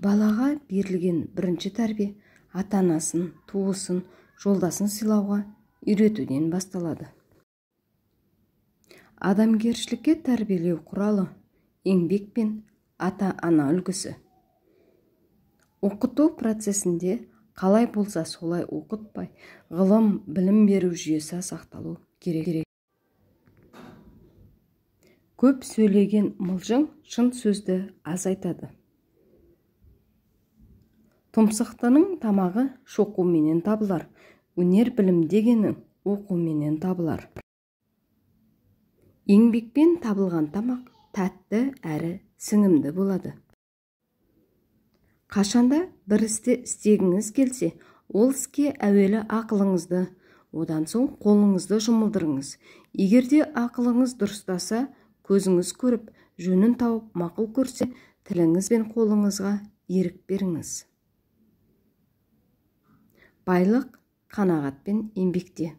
Балаға берілген бірінші тәрбие ата-анасын, туысын, жолдасын сыйлауға үйретуден басталады. Адамгершілікке тәрбиелеу құралы еңбек пен ата-ана үлгісі. Оқыту процесінде қалай болса солай оқытпай, ғылым, білім беру жүйесі сақталу керек. Көп сөйлеген мылжың шын сөзді аз айтады. Тұмсықтының тамағы шоқуменен табылар, өнер білім дегенің оқуменен табылар. Еңбекпен табылған тамақ тәтті әрі сіңімді болады. Қашанда бір істе істегіңіз келсе, ол іске әуелі ақылыңызды, одан соң қолыңызды жұмылдырыңыз. Егерде ақылыңыз дұрыстаса, көзіңіз көріп, жөнін тауып мақұл көрсе, тіліңіз бен қолыңызға ерік беріңіз. Байлық қанағат пен еңбекте.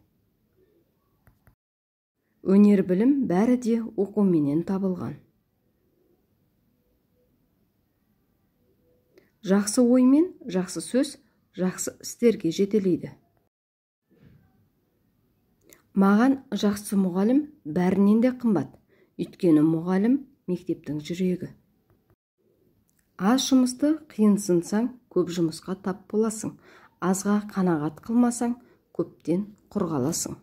Өнер білім бәрі де оқуменен табылған. Жақсы ой мен жақсы сөз жақсы істерге жетелейді. Маған жақсы мұғалім бәрінен де қымбат, өйткені мұғалім мектептің жүрегі. Аз жұмысты қиынсынсаң, көп жұмысқа тап боласың. Азға қанағат қылмасаң, көптен құр қаласың.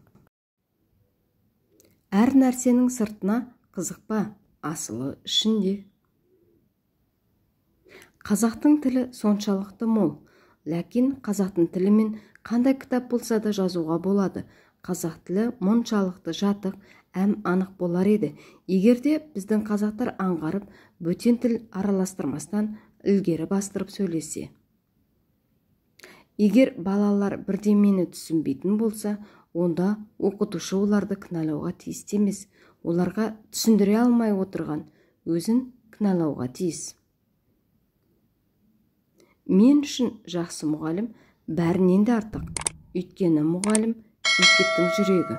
Әр нәрсенің сыртына қызықпа, асылы ішінде. Қазақтың тілі соншалықты мол, ләкин қазақтың тілімен қандай кітап болса да жазуға болады. Қазақ тілі мұншалықты жатық, әм анық болар еді, егерде біздің қазақтар аңғарып, бөтен тіл араластырмастан ілгері бастырып сөйлесе. Егер балалар бірдемені түсінбейтін болса, онда оқытушы оларды кінәлауға тиіс емес. Оларға түсіндіре алмай отырған өзін кінәлауға тиіс. Мен үшін жақсы мұғалім бәрінен де артық, өйткені мұғалім мектептің жүрегі.